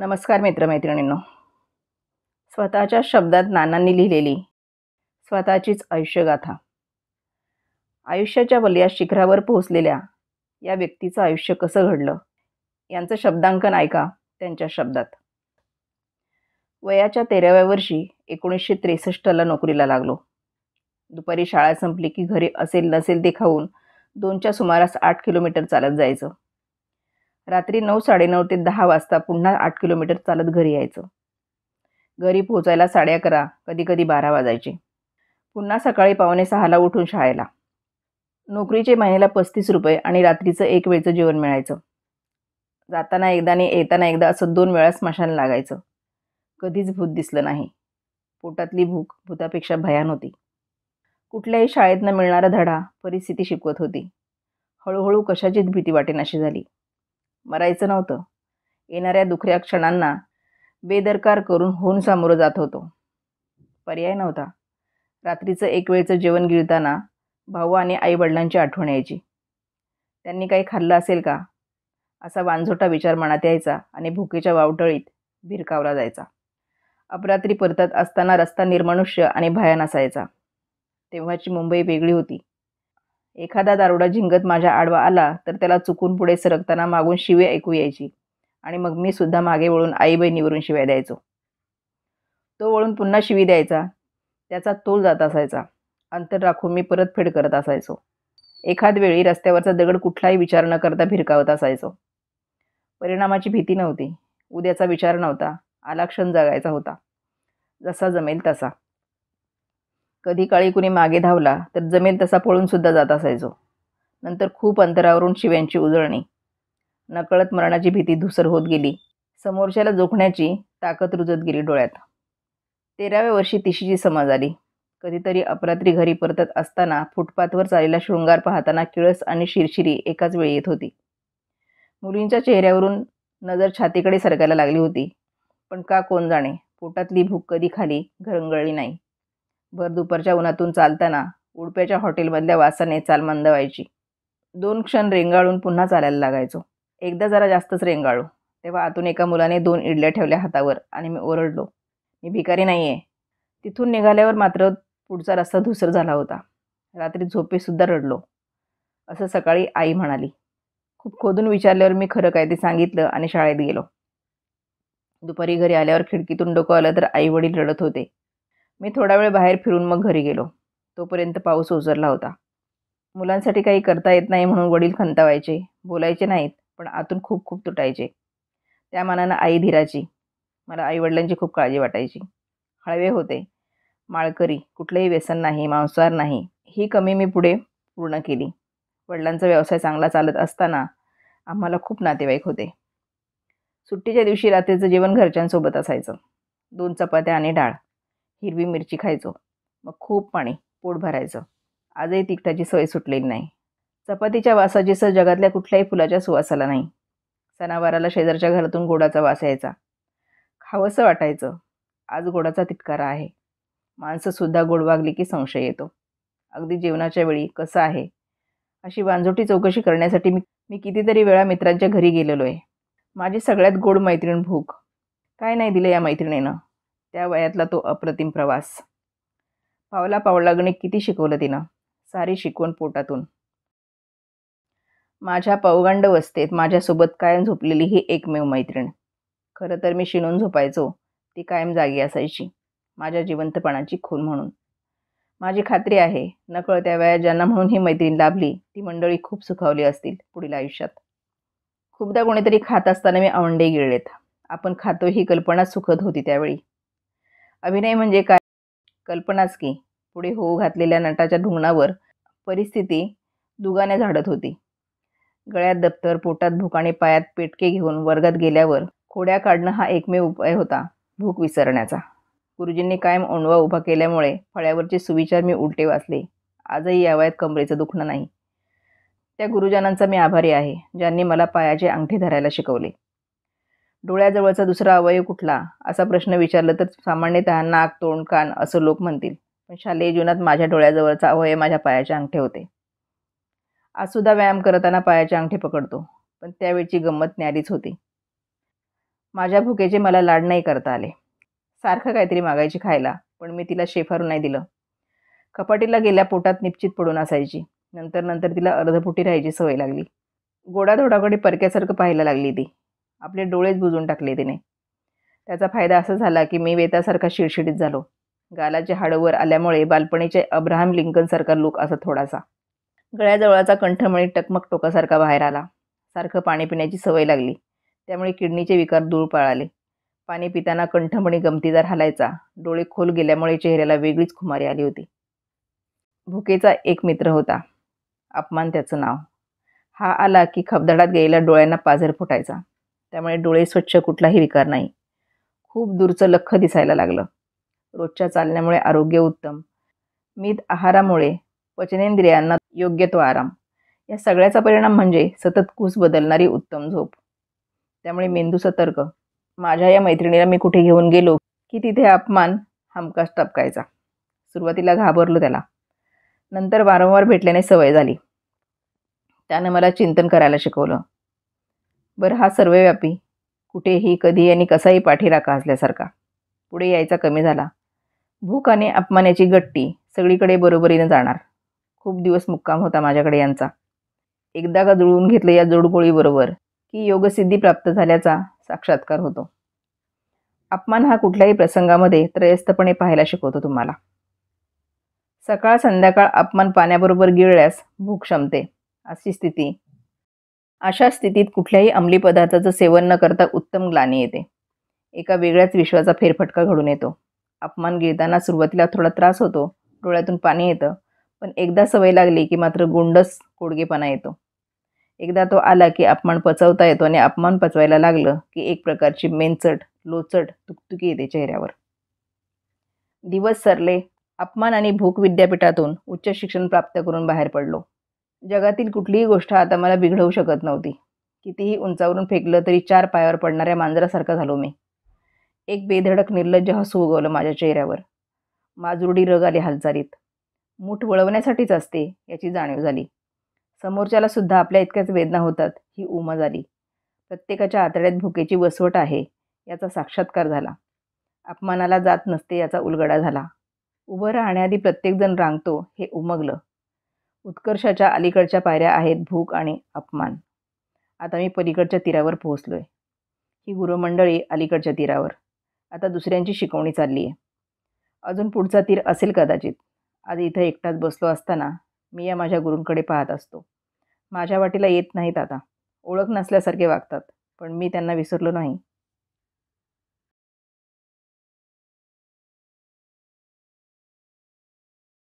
नमस्कार मित्रमैत्रिणींनो. स्वतःच्या शब्दात नानांनी लिहिलेली स्वतःचीच आयुष्यगाथा. आयुष्याच्या वलयात शिखरावर पोहोचलेल्या या व्यक्तीचं आयुष्य कसं घडलं यांचं शब्दांकन ऐका त्यांच्या शब्दात. वयाच्या 13व्या वर्षी 1963ला नोकरीला लागलो. दुपारी शाळा संपली की घरी असेल नसेल ते खाऊन 2च्या सुमारास 8 किलोमीटर चालत जायचं. रात्री 9-9:30 ते 10 वाजता पुन्हा 8 किलोमीटर चालत घरी यायचं. घरी पोहोचायला 11:30 कधीकधी 12 वाजायचे. पुन्हा सकाळी 5:45ला उठून शाळेला. नोकरीचे महिन्याला 35 रुपये आणि रात्रीचं एक वेळचं जेवण मिळायचं. जाताना एकदा आणि येताना एकदा असं 2 वेळा स्मशान लागायचं. कधीच भूत दिसलं नाही. पोटातली भूक भूतापेक्षा भयान होती. कुठल्याही शाळेत न मिळणारा धडा परिस्थिती शिकवत होती. हळूहळू कशाचीच भीती वाटेनाशी झाली. मरायचं नव्हतं. येणाऱ्या दुखऱ्या क्षणांना बेदरकार करून होऊन सामोरं जात होतो. पर्याय नव्हता. रात्रीचं एक वेळचं जेवण गिळताना भाऊ आणि आईवडिलांची आठवण यायची. त्यांनी काही खाल्लं असेल का असा वांझोटा विचार मनात यायचा आणि भुकेच्या वावटळीत भिरकावला जायचा. अपरात्री परतत असताना रस्ता निर्मनुष्य आणि भयान असायचा. तेव्हाची मुंबई वेगळी होती. एखादा दारुडा झिंगत माझ्या आडवा आला तर त्याला चुकून पुढे सरकताना मागून शिवी ऐकू यायची आणि मग मी सुद्धा मागे वळून आई बहिणीवरून शिव्या द्यायचो. तो वळून पुन्हा शिवी द्यायचा. त्याचा तोल जात असायचा. अंतर राखून मी परतफेड करत असायचो. एखाद वेळी रस्त्यावरचा दगड कुठलाही विचार न करता भिरकावत असायचो. परिणामाची भीती नव्हती. उद्याचा विचार नव्हता. आला क्षण जगायचा होता. जसा जमेल तसा. कधी काळी कुणी मागे धावला तर जमेल तसा पळून सुद्धा जात असायचो. नंतर खूप अंतरावरून शिव्यांची उजळणी. नकळत मरणाची भीती धुसर होत गेली. समोरच्याला जोखण्याची ताकद रुजत गेली डोळ्यात. 13व्या वर्षी तिशीची समज आली. कधीतरी अपरात्री घरी परतत असताना फुटपाथवर चाललेला शृंगार पाहताना किळस आणि शिरशिरी एकाच वेळी येत होती. मुलींच्या चेहऱ्यावरून नजर छातीकडे सरकायला लागली होती. पण का कोण जाणे, पोटातली भूक कधी खाली घरंगळली नाही. भर दुपारच्या उन्हातून चालताना उडप्याच्या हॉटेलमधल्या वासाने चाल मंदावायची. 2 क्षण रेंगाळून पुन्हा चालायला लागायचो. एकदा जरा जास्तच रेंगाळलो. तेव्हा आतून एका मुलाने 2 इडल्या ठेवल्या हातावर आणि मी ओरडलो, मी भिकारी नाही आहे. तिथून निघाल्यावर मात्र पुढचा रस्ता धुसर झाला होता. रात्री झोपेसुद्धा रडलो. असं सकाळी आई म्हणाली. खूप खोदून विचारल्यावर मी खरं काय ते सांगितलं आणि शाळेत गेलो. दुपारी घरी आल्यावर खिडकीतून डोकं आलं तर आई वडील रडत होते. मी थोडा वेळ बाहेर फिरून मग घरी गेलो. तोपर्यंत पाऊस ओसरला होता. मुलांसाठी काही करता येत नाही म्हणून वडील खंतावायचे. बोलायचे नाहीत पण आतून खूप खूप तुटायचे. त्या मानानं आई धीराची. मला आईवडिलांची खूप काळजी वाटायची. हळवे होते. माळकरी, कुठलंही व्यसन नाही, मांसाहार नाही. ही कमी मी पुढे पूर्ण केली. वडिलांचा व्यवसाय चांगला चालत असताना आम्हाला खूप नातेवाईक होते. सुट्टीच्या दिवशी रात्रीचं जेवण घरच्यांसोबत असायचं. 2 चपात्या आणि डाळ. हिरवी मिरची खायचो. मग खूप पाणी. पोट भरायचं. आजही तिखटाची सवय सुटलेली नाही. चपातीच्या वासाची सर जगातल्या कुठल्याही फुलाच्या सुवासाला नाही. सणावाराला शेजारच्या घरातून गोडाचा वास यायचा. खावंसं वाटायचं. आज गोडाचा तिटकारा आहे. माणसंसुद्धा गोड वागली की संशय येतो. अगदी जेवणाच्या वेळी कसं आहे अशी वांझोटी चौकशी करण्यासाठी मी कितीतरी वेळा मित्रांच्या घरी गेलेलो आहे. माझी सगळ्यात गोड मैत्रीण भूक. काय नाही दिलं या मैत्रिणीनं. त्या वयातला तो अप्रतिम प्रवास. पावला पावला गणित किती शिकवलं तिनं. सारी शिकवण पोटातून. माझ्या पौगंड अवस्थेत माझ्यासोबत कायम झोपलेली ही एकमेव मैत्रीण. खरं तर मी शिणून झोपायचो. ती कायम जागी असायची. माझ्या जिवंतपणाची खूण म्हणून. माझी खात्री आहे नकळत्या वयात ज्यांना म्हणून ही मैत्रीण लाभली ती मंडळी खूप सुखावली असतील पुढील आयुष्यात. खूपदा कोणीतरी खात असताना मी आवंडे गिळलेत. आपण खातो ही कल्पनाच सुखद होती त्यावेळी. अभिनय म्हणजे काय? कल्पनाच की. पुढे होऊ घातलेल्या नटाच्या ढुंगणावर परिस्थिती दुगाने झाडत होती. गळ्यात दप्तर, पोटात भूक आणि पायात पेटके घेऊन वर्गात गेल्यावर खोड्या काढणं हा एकमेव उपाय होता भूक विसरण्याचा. गुरुजींनी कायम ओंडवा उभा केल्यामुळे फळ्यावरचे सुविचार मी उलटे वाचले. आजही या वयात कमरेचं दुखणं नाही. त्या गुरुजनांचा मी आभारी आहे ज्यांनी मला पायाचे अंगठे धरायला शिकवले. डोळ्याजवळचा दुसरा अवयव कुठला असा प्रश्न विचारला तर सामान्यतः नाक, तोंड, कान असं लोक म्हणतील. पण शालेय जीवनात माझ्या डोळ्याजवळचा अवयव माझ्या पायाचे अंगठे होते. आजसुद्धा व्यायाम करताना पायाचे अंगठे पकडतो. पण त्यावेळची गंमत न्यारीच होती. माझ्या भुकेचे मला लाड नाही करता आले. सारखं काहीतरी मागायची खायला, पण मी तिला शेफारून नाही दिलं. कपाटीला गेल्या पोटात निश्चित पडून असायची. नंतर नंतर तिला अर्धपोटी राहायची सवय लागली. गोडाधोडाकडे परक्यासारखं पाहायला लागली ती. आपले डोळेच बुजवून टाकले तिने. त्याचा फायदा असा झाला की मी वेतासारखा शिडशिडीत झालो. गालाचे हाडं वर आल्यामुळे बालपणीचे अब्राहम लिंकनसारखा लूक असा थोडासा. गळ्याजवळचा कंठमणी टकमक टोकासारखा बाहेर आला. सारखं पाणी पिण्याची सवय लागली. त्यामुळे किडनीचे विकार दूर पळाले. पाणी पिताना कंठमणी गमतीदार हालायचा. डोळे खोल गेल्यामुळे चेहऱ्याला वेगळीच खुमारी आली होती. भुकेचा एक मित्र होता. अपमान त्याचं नाव. हा आला की खबदाडात गेलेल्या डोळ्यांना पाझर फुटायचा. त्यामुळे डोळे स्वच्छ, कुठलाही विकार नाही. खूप दूरचं लख्ख दिसायला लागलं. रोजच्या चालण्यामुळे आरोग्य उत्तम. मित आहारामुळे पचनेंद्रियांना योग्य तो आराम. या सगळ्याचा परिणाम म्हणजे सतत कूस बदलणारी उत्तम झोप. त्यामुळे मेंदू सतर्क. माझ्या या मैत्रिणीला मी कुठे घेऊन गेलो की तिथे अपमान हमखास टपकायचा. सुरुवातीला घाबरलो त्याला. नंतर वारंवार भेटल्याने सवय झाली. त्यानं मला चिंतन करायला शिकवलं. बरं, हा सर्वव्यापी, कुठेही कधी आणि कसाही पाठीराखा असल्यासारखा पुढे यायचा कमी झाला. भूक आणि अपमानाची गट्टी सगळीकडे बरोबरीनं जाणार. खूप दिवस मुक्काम होता माझ्याकडे यांचा. एकदा का जुळवून घेतलं या जोडपोळीबरोबर की योगसिद्धी प्राप्त झाल्याचा साक्षात्कार होतो. अपमान हा कुठल्याही प्रसंगामध्ये त्रयस्थपणे पाहायला शिकवतो तुम्हाला. सकाळ संध्याकाळ अपमान पाण्याबरोबर गिळल्यास भूक शमते. अशा स्थितीत कुठल्याही अंमली पदार्थाचं सेवन न करता उत्तम ग्लानी येते. एका वेगळ्याच विश्वाचा फेरफटका घडून येतो. अपमान गिळताना सुरुवातीला थोडा त्रास होतो, डोळ्यातून पाणी येतं, पण एकदा सवय लागली की मात्र गोंडस कोडगेपणा येतो. एकदा तो आला की अपमान पचवता येतो आणि अपमान पचवायला लागलं की एक प्रकारची मेंचट, लोचट, तुकतुकी येते चेहऱ्यावर. दिवस सरले. अपमान आणि भूक विद्यापीठातून उच्च शिक्षण प्राप्त करून बाहेर पडलो. जगातील कुठलीही गोष्ट आता मला बिघडवू शकत नव्हती. कितीही उंचावरून फेकलं तरी 4 पायावर पडणाऱ्या मांजरासारखा झालो मी. एक बेधडक निर्लज्ज हसू उगवलं माझ्या चेहऱ्यावर. माजुरडी रग आली हालचालीत. मूठ वळवण्यासाठीच असते याची जाणीव झाली. समोरच्याला सुद्धा आपल्या इतक्याच वेदना होतात ही उमज आली. प्रत्येकाच्या आतड्यात भुकेची वसवट आहे याचा साक्षात्कार झाला. अपमानाला जात नसते याचा उलगडा झाला. उभं राहण्याआधी प्रत्येकजण रांगतो हे उमगलं. उत्कर्षाच्या अलीकडच्या पायऱ्या आहेत भूक आणि अपमान. आता मी पलीकडच्या तीरावर पोहोचलोय. ही गुरुमंडळी अलीकडच्या तीरावर. आता दुसऱ्यांची शिकवणी चालली आहे. अजून पुढचा तीर असेल कदाचित. आज इथं एकटाच बसलो असताना मी या माझ्या गुरूंकडे पाहत असतो. माझ्या वाटेला येत नाहीत आता. ओळख नसल्यासारखे वागतात, पण मी त्यांना विसरलो नाही.